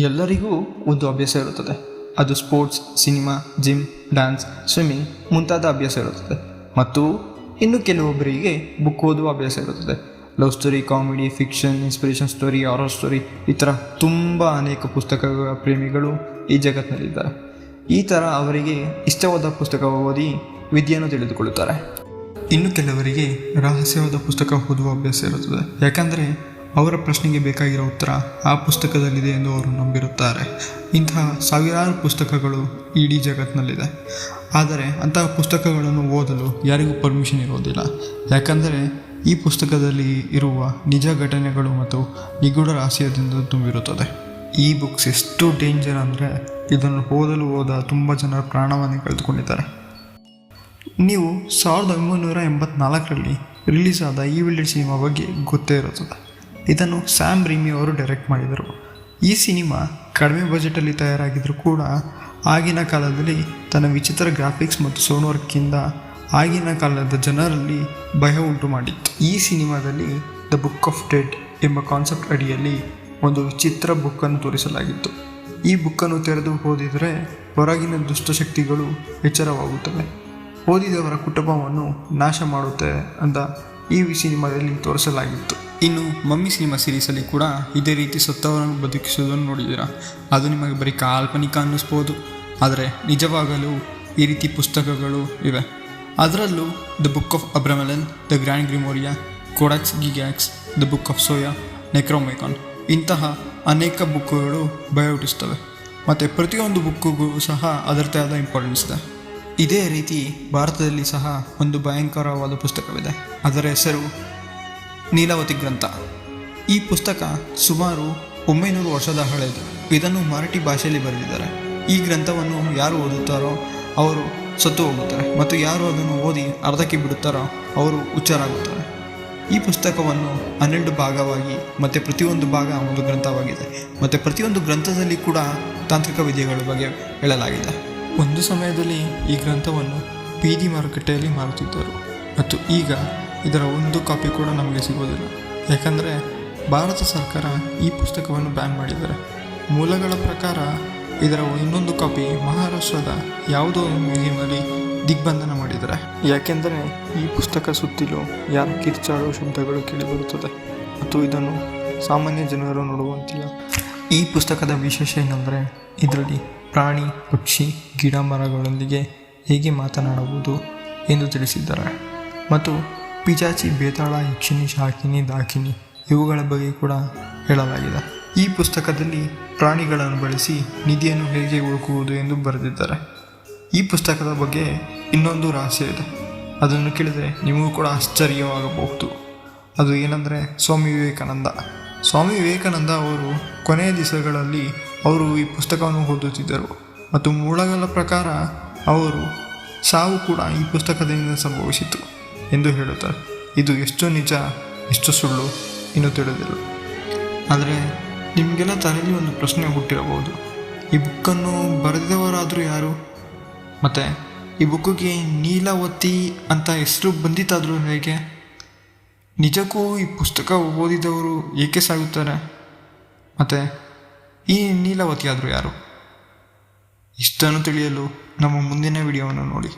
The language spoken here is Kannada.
ಎಲ್ಲರಿಗೂ ಒಂದು ಅಭ್ಯಾಸ ಇರುತ್ತದೆ. ಅದು sports, cinema, gym, dance, swimming ಮುಂತಾದ ಅಭ್ಯಾಸ ಇರುತ್ತದೆ. ಮತ್ತು ಇನ್ನು ಕೆಲವೊಬ್ಬರಿಗೆ ಬುಕ್ ಓದುವ ಅಭ್ಯಾಸ ಇರುತ್ತದೆ. Love story, comedy, fiction, inspiration story, horror story, ಈ ಥರ ತುಂಬ ಅನೇಕ ಪುಸ್ತಕಗಳ ಪ್ರೇಮಿಗಳು ಈ ಜಗತ್ತಿನಲ್ಲಿದ್ದಾರೆ. ಈ ಥರ ಅವರಿಗೆ ಇಷ್ಟವಾದ ಪುಸ್ತಕ ಓದಿ ವಿದ್ಯೆಯನ್ನು ತಿಳಿದುಕೊಳ್ಳುತ್ತಾರೆ. ಇನ್ನು ಕೆಲವರಿಗೆ ರಹಸ್ಯವಾದ ಪುಸ್ತಕ ಓದುವ ಅಭ್ಯಾಸ ಇರುತ್ತದೆ. ಯಾಕಂದರೆ ಅವರ ಪ್ರಶ್ನೆಗೆ ಬೇಕಾಗಿರೋ ಉತ್ತರ ಆ ಪುಸ್ತಕದಲ್ಲಿದೆ ಎಂದು ಅವರು ನಂಬಿರುತ್ತಾರೆ. ಇಂತಹ ಸಾವಿರಾರು ಪುಸ್ತಕಗಳು ಇಡೀ ಜಗತ್ತಿನಲ್ಲಿದೆ. ಆದರೆ ಅಂತಹ ಪುಸ್ತಕಗಳನ್ನು ಓದಲು ಯಾರಿಗೂ ಪರ್ಮಿಷನ್ ಇರೋದಿಲ್ಲ. ಯಾಕಂದರೆ ಈ ಪುಸ್ತಕದಲ್ಲಿ ಇರುವ ನಿಜ ಘಟನೆಗಳು ಮತ್ತು ನಿಗೂಢ ರಹಸ್ಯದಿಂದ ತುಂಬಿರುತ್ತದೆ. ಈ ಬುಕ್ಸ್ ಎಷ್ಟು ಡೇಂಜರ್ ಅಂದರೆ ಇದನ್ನು ಓದಲು ಹೋದ ತುಂಬ ಜನರ ಪ್ರಾಣವನ್ನೇ ಕಳೆದುಕೊಂಡಿದ್ದಾರೆ. ನೀವು 1984ರಲ್ಲಿ ರಿಲೀಸ್ ಆದ ಈವಿಲ್ ಡೆಡ್ ಸಿನಿಮಾ ಬಗ್ಗೆ ಗೊತ್ತೇ ಇರುತ್ತದೆ. ಇದನ್ನು ಸ್ಯಾಮ್ ರೇಮಿ ಅವರು ಡೈರೆಕ್ಟ್ ಮಾಡಿದರು. ಈ ಸಿನಿಮಾ ಕಡಿಮೆ ಬಜೆಟಲ್ಲಿ ತಯಾರಾಗಿದ್ದರೂ ಕೂಡ ಆಗಿನ ಕಾಲದಲ್ಲಿ ತನ್ನ ವಿಚಿತ್ರ ಗ್ರಾಫಿಕ್ಸ್ ಮತ್ತು ಸೌಂಡ್ ವರ್ಕಿಂದ ಆಗಿನ ಕಾಲದ ಜನರಲ್ಲಿ ಭಯ ಉಂಟು ಮಾಡಿತ್ತು. ಈ ಸಿನಿಮಾದಲ್ಲಿ ದ ಬುಕ್ ಆಫ್ ಡೆಡ್ ಎಂಬ ಕಾನ್ಸೆಪ್ಟ್ ಅಡಿಯಲ್ಲಿ ಒಂದು ವಿಚಿತ್ರ ಬುಕ್ಕನ್ನು ತೋರಿಸಲಾಗಿತ್ತು. ಈ ಬುಕ್ಕನ್ನು ತೆರೆದು ಓದಿದರೆ ಹೊರಗಿನ ದುಷ್ಟಶಕ್ತಿಗಳು ಎಚ್ಚರವಾಗುತ್ತವೆ, ಓದಿದವರ ಕುಟುಂಬವನ್ನು ನಾಶ ಮಾಡುತ್ತೆ ಅಂತ ಈ ಸಿನಿಮಾದಲ್ಲಿ ತೋರಿಸಲಾಗಿತ್ತು. ಇನ್ನು ಮಮ್ಮಿ ಸಿನಿಮಾ ಸೀರೀಸಲ್ಲಿ ಕೂಡ ಇದೇ ರೀತಿ ಸತ್ತವರನ್ನು ಬದುಕಿಸೋದನ್ನು ನೋಡಿದ್ದೀರಾ. ಅದು ನಿಮಗೆ ಬರೀ ಕಾಲ್ಪನಿಕ ಅನ್ನಿಸ್ಬೋದು, ಆದರೆ ನಿಜವಾಗಲೂ ಈ ರೀತಿ ಪುಸ್ತಕಗಳು ಇವೆ. ಅದರಲ್ಲೂ the book of Abramelin, the grand grimoire, Codex Gigas, the book of Soyga, Necronomicon ಇಂತಹ ಅನೇಕ ಬುಕ್ಕುಗಳು ಭಯ ಹುಟ್ಟಿಸ್ತವೆ. ಮತ್ತು ಪ್ರತಿಯೊಂದು ಬುಕ್ಕಿಗೂ ಸಹ ಅದರದ್ದೇ ಆದ ಇಂಪಾರ್ಟೆನ್ಸ್ ಇದೆ. ಇದೇ ರೀತಿ ಭಾರತದಲ್ಲಿ ಸಹ ಒಂದು ಭಯಂಕರವಾದ ಪುಸ್ತಕವಿದೆ. ಅದರ ಹೆಸರು ನೀಲಾವತಿ ಗ್ರಂಥ. ಈ ಪುಸ್ತಕ ಸುಮಾರು 900 ವರ್ಷದ ಹಳೆಯದು. ಇದನ್ನು ಮರಾಠಿ ಭಾಷೆಯಲ್ಲಿ ಬರೆದಿದ್ದಾರೆ. ಈ ಗ್ರಂಥವನ್ನು ಯಾರು ಓದುತ್ತಾರೋ ಅವರು ಸತ್ತು ಹೋಗುತ್ತಾರೆ, ಮತ್ತು ಯಾರು ಅದನ್ನು ಓದಿ ಅರ್ಧಕ್ಕೆ ಬಿಡುತ್ತಾರೋ ಅವರು ಹುಚ್ಚರಾಗುತ್ತಾರೆ. ಈ ಪುಸ್ತಕವನ್ನು 12 ಭಾಗವಾಗಿ ಮತ್ತು ಪ್ರತಿಯೊಂದು ಭಾಗ ಒಂದು ಗ್ರಂಥವಾಗಿದೆ. ಮತ್ತು ಪ್ರತಿಯೊಂದು ಗ್ರಂಥದಲ್ಲಿ ಕೂಡ ತಾಂತ್ರಿಕ ವಿದ್ಯೆಗಳ ಬಗ್ಗೆ ಹೇಳಲಾಗಿದೆ. ಒಂದು ಸಮಯದಲ್ಲಿ ಈ ಗ್ರಂಥವನ್ನು ಬೀದಿ ಮಾರುಕಟ್ಟೆಯಲ್ಲಿ ಮಾರುತ್ತಿದ್ದರು, ಮತ್ತು ಈಗ ಇದರ ಒಂದು ಕಾಪಿ ಕೂಡ ನಮಗೆ ಸಿಗೋದಿಲ್ಲ. ಯಾಕಂದರೆ ಭಾರತ ಸರ್ಕಾರ ಈ ಪುಸ್ತಕವನ್ನು ಬ್ಯಾನ್ ಮಾಡಿದ್ದಾರೆ. ಮೂಲಗಳ ಪ್ರಕಾರ ಇದರ ಇನ್ನೊಂದು ಕಾಪಿ ಮಹಾರಾಷ್ಟ್ರದ ಯಾವುದೋ ಒಂದು ಮ್ಯೂಸಿಯಮಲ್ಲಿ ದಿಗ್ಬಂಧನ ಮಾಡಿದ್ದಾರೆ. ಯಾಕೆಂದರೆ ಈ ಪುಸ್ತಕ ಸುತ್ತಲೂ ಯಾರ ಕಿರ್ಚಾಡೋ ಶಬ್ದಗಳು ಕೇಳಿಬರುತ್ತದೆ, ಮತ್ತು ಇದನ್ನು ಸಾಮಾನ್ಯ ಜನರು ನೋಡುವಂತಿಲ್ಲ. ಈ ಪುಸ್ತಕದ ವಿಶೇಷ ಏನೆಂದರೆ ಇದರಲ್ಲಿ ಪ್ರಾಣಿ, ಪಕ್ಷಿ, ಗಿಡ ಮರಗಳೊಂದಿಗೆ ಹೇಗೆ ಮಾತನಾಡಬಹುದು ಎಂದು ತಿಳಿಸಿದ್ದಾರೆ. ಮತ್ತು ಪಿಚಾಚಿ, ಬೇತಾಳ, ಯಕ್ಷಿಣಿ, ಶಾಕಿನಿ, ದಾಕಿನಿ ಇವುಗಳ ಬಗ್ಗೆ ಕೂಡ ಹೇಳಲಾಗಿದೆ. ಈ ಪುಸ್ತಕದಲ್ಲಿ ಪ್ರಾಣಿಗಳನ್ನು ಬಳಸಿ ನಿಧಿಯನ್ನು ಹೇಗೆ ಹುಡುಕುವುದು ಎಂದು ಬರೆದಿದ್ದಾರೆ. ಈ ಪುಸ್ತಕದ ಬಗ್ಗೆ ಇನ್ನೊಂದು ರಹಸ್ಯ ಇದೆ. ಅದನ್ನು ಕೇಳಿದರೆ ನಿಮಗೂ ಕೂಡ ಆಶ್ಚರ್ಯವಾಗಬಹುದು. ಅದು ಏನೆಂದರೆ ಸ್ವಾಮಿ ವಿವೇಕಾನಂದ ಅವರು ಕೊನೆಯ ದಿವಸಗಳಲ್ಲಿ ಅವರು ಈ ಪುಸ್ತಕವನ್ನು ಓದುತ್ತಿದ್ದರು, ಮತ್ತು ಮೂಲಗಳ ಪ್ರಕಾರ ಅವರು ಸಾವು ಕೂಡ ಈ ಪುಸ್ತಕದಿಂದ ಸಂಭವಿಸಿತು ಎಂದು ಹೇಳುತ್ತಾರೆ. ಇದು ಎಷ್ಟು ನಿಜ ಎಷ್ಟು ಸುಳ್ಳು ಇನ್ನೂ ತಿಳಿದಿಲ್ಲ. ಆದರೆ ನಿಮಗೆಲ್ಲ ತಲೆಯಲ್ಲಿ ಒಂದು ಪ್ರಶ್ನೆ ಹುಟ್ಟಿರಬಹುದು, ಈ ಬುಕ್ಕನ್ನು ಬರೆದವರಾದರೂ ಯಾರು? ಮತ್ತು ಈ ಬುಕ್ಕಿಗೆ ನೀಲಾವತಿ ಅಂತ ಹೆಸರು ಬಂದಿತ್ತಾದರೂ ಹೇಗೆ? ನಿಜಕ್ಕೂ ಈ ಪುಸ್ತಕ ಓದಿದವರು ಏಕೆ ಸಾಗುತ್ತಾರೆ? ಮತ್ತು ಈ ನೀಲಾವತಿ ಆದರೂ ಯಾರು? ಇಷ್ಟನ್ನು ತಿಳಿಯಲು ನಮ್ಮ ಮುಂದಿನ ವಿಡಿಯೋವನ್ನು ನೋಡಿ.